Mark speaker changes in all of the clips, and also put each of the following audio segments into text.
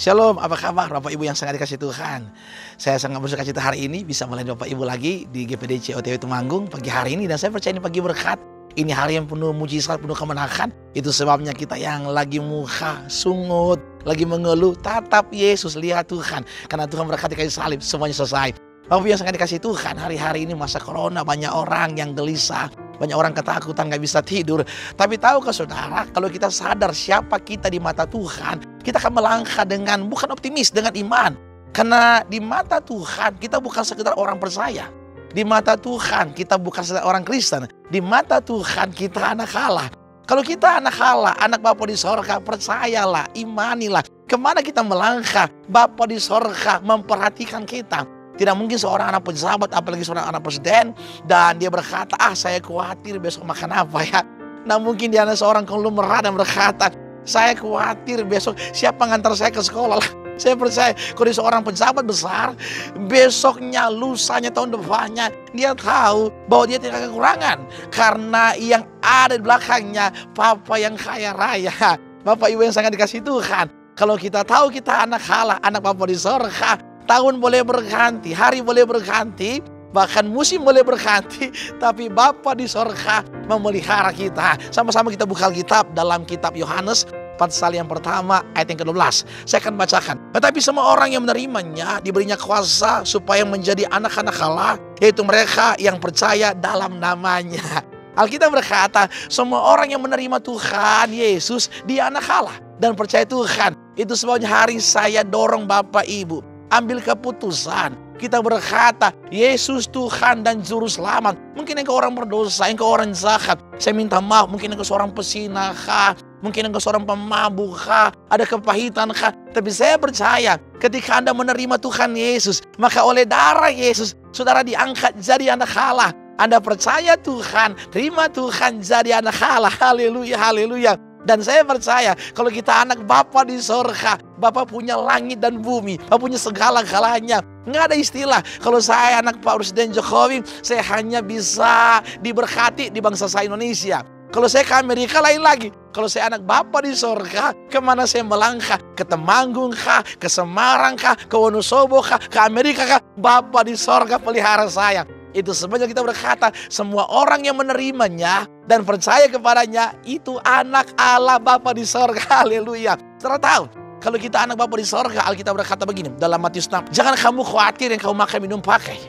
Speaker 1: Shalom, apa kabar Bapak Ibu yang sangat dikasih Tuhan? Saya sangat bersuka cita hari ini bisa melayani Bapak Ibu lagi di GPDC OTW Temanggung pagi hari ini. Dan saya percaya ini pagi berkat. Ini hari yang penuh mujizat, penuh kemenangan. Itu sebabnya kita yang lagi muka sungut, lagi mengeluh, tatap Yesus, lihat Tuhan. Karena Tuhan berkati kayu salib, semuanya selesai. Bapak Ibu yang sangat dikasih Tuhan, hari-hari ini masa corona banyak orang yang gelisah. Banyak orang ketakutan, gak bisa tidur. Tapi tahukah saudara, kalau kita sadar siapa kita di mata Tuhan, kita akan melangkah dengan, bukan optimis, dengan iman. Karena di mata Tuhan, kita bukan sekedar orang percaya. Di mata Tuhan, kita bukan sekedar orang Kristen. Di mata Tuhan, kita anak Allah. Kalau kita anak Allah, anak Bapa di sorga, percayalah, imanilah. Kemana kita melangkah, Bapa di sorga memperhatikan kita. Tidak mungkin seorang anak pejabat, apalagi seorang anak presiden, dan dia berkata, saya khawatir besok makan apa ya. Nah mungkin dia seorang konglomerat dan berkata, saya khawatir besok siapa ngantar saya ke sekolah lah. Saya percaya kalau dia seorang pejabat besar, besoknya, lusanya, tahun depannya, dia tahu bahwa dia tidak kekurangan. Karena yang ada di belakangnya, Papa yang kaya raya. Bapak Ibu yang sangat dikasih Tuhan. Kalau kita tahu kita anak Allah, anak Bapa di sorga, tahun boleh berganti, hari boleh berganti, bahkan musim boleh berganti, tapi Bapa di sorga memelihara kita. Sama-sama kita buka Alkitab dalam kitab Yohanes pasal yang pertama ayat yang ke-12. Saya akan bacakan. Tetapi semua orang yang menerimanya diberinya kuasa supaya menjadi anak-anak Allah, yaitu mereka yang percaya dalam namanya. Alkitab berkata, semua orang yang menerima Tuhan Yesus, dia anak Allah dan percaya Tuhan. Itu sebabnya hari saya dorong Bapak Ibu, ambil keputusan. Kita berkata, Yesus Tuhan dan Juru Selamat. Mungkin engkau orang berdosa, engkau orang jahat. Saya minta maaf, mungkin engkau seorang pesinah kah? Mungkin engkau seorang pemabuk kah? Ada kepahitan kah? Tapi saya percaya, ketika Anda menerima Tuhan Yesus, maka oleh darah Yesus, saudara diangkat jadi anak Allah. Anda percaya Tuhan, terima Tuhan jadi anak Allah. Haleluya, haleluya. Dan saya percaya kalau kita anak Bapa di sorga, Bapa punya langit dan bumi, Bapa punya segala-galanya. Nggak ada istilah, kalau saya anak Pak Presiden Jokowi, saya hanya bisa diberkati di bangsa saya Indonesia. Kalau saya ke Amerika lain lagi. Kalau saya anak Bapa di sorga, kemana saya melangkah? Ke Temanggung kah? Ke Semarang kah? Ke Wonosobo kah? Ke Amerika kah? Bapa di sorga pelihara saya. Itu sebabnya kita berkata, semua orang yang menerimanya dan percaya kepadanya, itu anak Allah Bapa di sorga. Haleluya. Saudara tahu, kalau kita anak Bapa di sorga, Alkitab berkata begini dalam Matius 6, jangan kamu khawatir yang kamu makan minum pakai.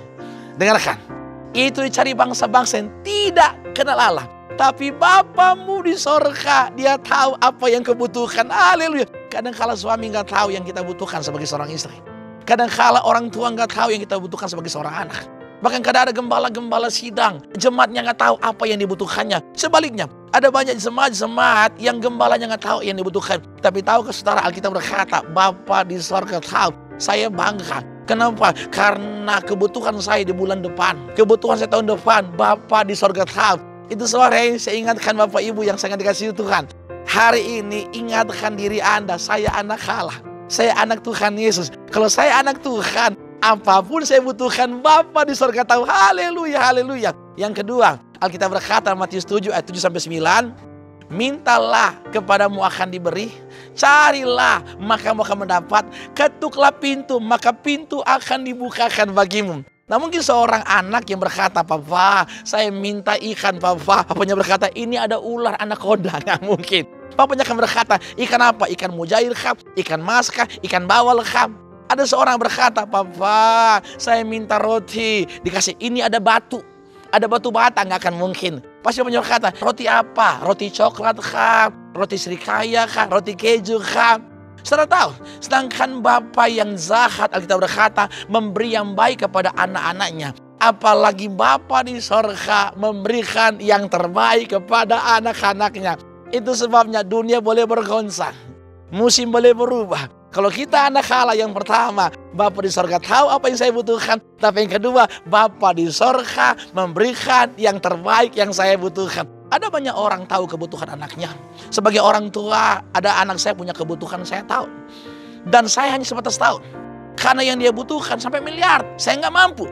Speaker 1: Dengarkan, itu dicari bangsa-bangsa yang tidak kenal Allah. Tapi Bapamu di sorga, dia tahu apa yang kebutuhan. Haleluya. Kadang-kala suami nggak tahu yang kita butuhkan sebagai seorang istri. Kadang-kala orang tua nggak tahu yang kita butuhkan sebagai seorang anak. Bahkan kadang ada gembala-gembala sidang, jemaatnya nggak tahu apa yang dibutuhkannya. Sebaliknya, ada banyak jemaat-jemaat yang gembalanya nggak tahu yang dibutuhkan. Tapi tahu saudara, Alkitab berkata, Bapa di sorga tahu. Saya bangga. Kenapa? Karena kebutuhan saya di bulan depan, kebutuhan saya tahun depan, Bapa di sorga tahu. Itu sore saya ingatkan Bapak Ibu yang sangat dikasihi Tuhan. Hari ini ingatkan diri Anda, saya anak Allah. Saya anak Tuhan Yesus. Kalau saya anak Tuhan, apapun saya butuhkan, Bapa di sorga tahu. Haleluya, haleluya. Yang kedua, Alkitab berkata Matius 7 ayat 7-9, mintalah kepadamu akan diberi, carilah maka akan mendapat, ketuklah pintu maka pintu akan dibukakan bagimu. Nah mungkin seorang anak yang berkata, Papa saya minta ikan Papa. Papanya berkata, ini ada ular anaconda. Nggak mungkin. Papanya akan berkata, ikan apa? Ikan mujair kah? Ikan mas kah? Ikan bawal kah? Ada seorang berkata, Papa saya minta roti. Dikasih, ini ada batu. Ada batu bata, nggak akan mungkin. Pasti papanya berkata, roti apa? Roti coklat kah? Roti serikaya kah? Roti keju kah? Saudara tahu, sedangkan Bapa yang jahat, Alkitab berkata, memberi yang baik kepada anak-anaknya. Apalagi Bapa di sorga memberikan yang terbaik kepada anak-anaknya. Itu sebabnya dunia boleh bergoncang, musim boleh berubah. Kalau kita anak Allah yang pertama, Bapa di sorga tahu apa yang saya butuhkan. Tapi yang kedua, Bapa di sorga memberikan yang terbaik yang saya butuhkan. Ada banyak orang tahu kebutuhan anaknya. Sebagai orang tua, ada anak saya punya kebutuhan, saya tahu. Dan saya hanya sebatas tahu. Karena yang dia butuhkan sampai miliar, saya nggak mampu.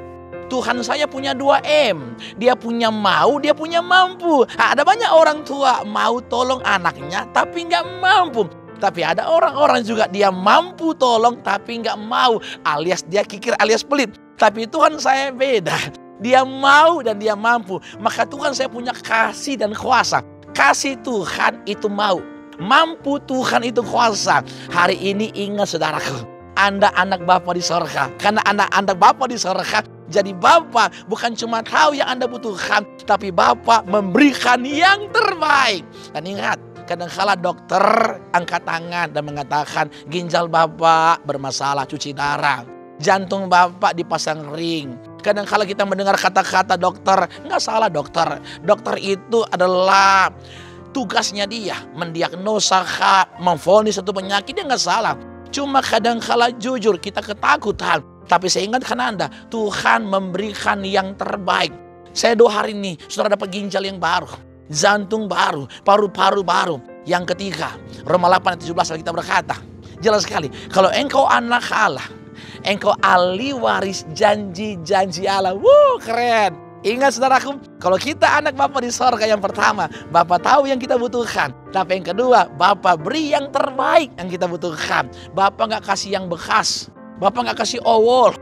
Speaker 1: Tuhan saya punya 2M. Dia punya mau, dia punya mampu. Nah, ada banyak orang tua mau tolong anaknya, tapi nggak mampu. Tapi ada orang-orang juga dia mampu tolong tapi nggak mau. Alias dia kikir alias pelit. Tapi Tuhan saya beda. Dia mau dan dia mampu. Maka Tuhan saya punya kasih dan kuasa. Kasih Tuhan itu mau. Mampu Tuhan itu kuasa. Hari ini ingat saudaraku. Anda anak Bapa di sorga. Karena anak-anak Bapa di sorga. Jadi Bapa bukan cuma tahu yang Anda butuhkan. Tapi Bapa memberikan yang terbaik. Dan ingat. Kadang-kala dokter angkat tangan dan mengatakan ginjal Bapak bermasalah, cuci darah. Jantung Bapak dipasang ring. Kadang-kala kita mendengar kata-kata dokter, nggak salah dokter. Dokter itu adalah tugasnya dia mendiagnosa, memvonis satu penyakit, dia nggak salah. Cuma kadang-kala jujur kita ketakutan. Tapi saya ingatkan Anda, Tuhan memberikan yang terbaik. Saya doa hari ini, saudara dapat ginjal yang baru. Jantung baru, paru-paru baru. Yang ketiga, Roma 8:17 kita berkata, jelas sekali, kalau engkau anak Allah, engkau ahli waris janji-janji Allah. Keren. Ingat saudaraku, kalau kita anak Bapa di sorga, yang pertama, Bapa tahu yang kita butuhkan. Tapi yang kedua, Bapa beri yang terbaik yang kita butuhkan. Bapa nggak kasih yang bekas, Bapa nggak kasih owol,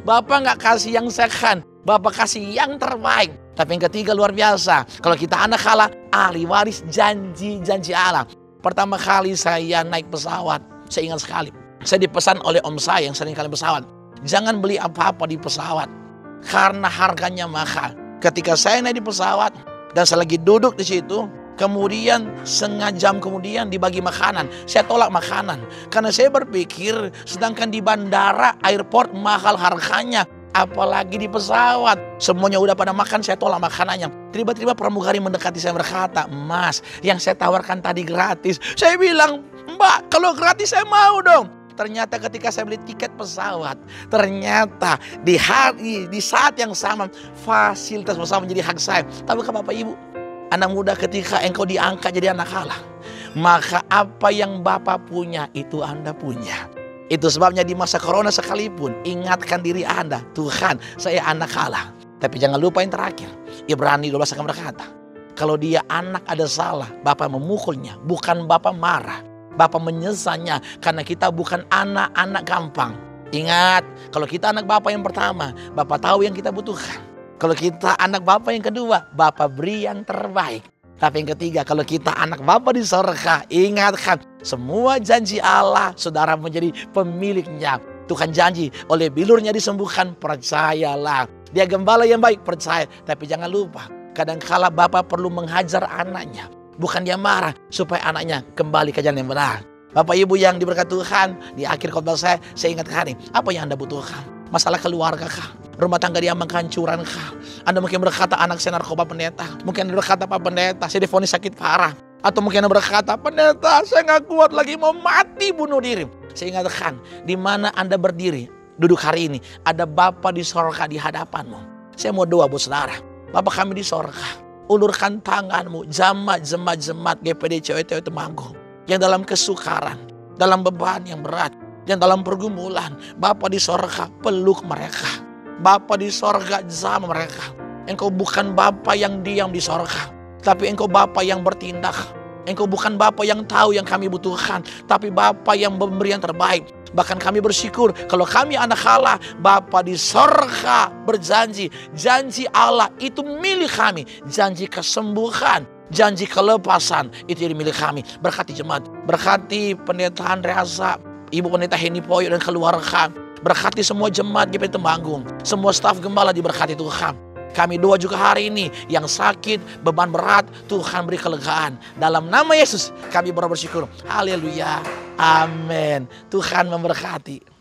Speaker 1: Bapa nggak kasih yang second, Bapa kasih yang terbaik. Tapi yang ketiga luar biasa. Kalau kita anak Allah, ahli waris janji-janji Allah. Pertama kali saya naik pesawat, saya ingat sekali. Saya dipesan oleh om saya yang sering kali pesawat. Jangan beli apa-apa di pesawat. Karena harganya mahal. Ketika saya naik di pesawat, dan saya lagi duduk di situ. Kemudian setengah jam kemudian dibagi makanan. Saya tolak makanan. Karena saya berpikir sedangkan di bandara, airport mahal harganya. Apalagi di pesawat. Semuanya udah pada makan, saya tolak makanannya. Tiba-tiba pramugari mendekati saya berkata, Mas, yang saya tawarkan tadi gratis. Saya bilang, Mbak, kalau gratis saya mau dong. Ternyata ketika saya beli tiket pesawat, ternyata di saat yang sama fasilitas pesawat menjadi hak saya. Tapi Bapak Ibu, anak muda, ketika engkau diangkat jadi anak Allah, maka apa yang Bapak punya itu Anda punya. Itu sebabnya di masa corona sekalipun, ingatkan diri Anda, Tuhan, saya anak Allah. Tapi jangan lupa yang terakhir, Ibrani 12 akan berkata, kalau dia anak ada salah, Bapak memukulnya, bukan Bapak marah. Bapak menyesalnya karena kita bukan anak-anak gampang. Ingat, kalau kita anak Bapak yang pertama, Bapak tahu yang kita butuhkan. Kalau kita anak Bapak yang kedua, Bapak beri yang terbaik. Tapi yang ketiga, kalau kita anak Bapa di sorga, ingatkan semua janji Allah, saudara menjadi pemiliknya. Tuhan janji oleh bilurnya disembuhkan, percayalah. Dia gembala yang baik, percaya. Tapi jangan lupa, kadangkala Bapak perlu menghajar anaknya. Bukan dia marah, supaya anaknya kembali ke jalan yang benar. Bapak Ibu yang diberkati Tuhan, di akhir khotbah saya ingatkan ini, apa yang Anda butuhkan? Masalah keluarga kah? Rumah tangga diambang kehancuran kah? Anda mungkin berkata anak saya narkoba pendeta. Mungkin Anda berkata Pak Pendeta saya divonis sakit parah. Atau mungkin Anda berkata pendeta saya nggak kuat lagi mau mati bunuh diri. Saya ingatkan di mana Anda berdiri duduk hari ini ada Bapa di sorga di hadapanmu. Saya mau doa buat saudara. Bapa kami di sorga, ulurkan tanganmu jemaat GPD COTW Temanggung yang dalam kesukaran, dalam beban yang berat, yang dalam pergumulan. Bapa di sorga peluk mereka. Bapa di sorga sama mereka. Engkau bukan Bapa yang diam di sorga, tapi Engkau Bapa yang bertindak. Engkau bukan Bapa yang tahu yang kami butuhkan, tapi Bapa yang memberi yang terbaik. Bahkan kami bersyukur kalau kami anak Allah, Bapa di sorga berjanji. Janji Allah itu milik kami. Janji kesembuhan, janji kelepasan itu jadi milik kami. Berkati jemaat, berkati pendeta Andreasa, Ibu Pendeta Heni Poyo dan keluarga. Berkati semua jemaat GPD Temanggung, semua staf gembala diberkati Tuhan. Kami doa juga hari ini yang sakit, beban berat, Tuhan beri kelegaan. Dalam nama Yesus kami bersyukur. Haleluya. Amin. Tuhan memberkati.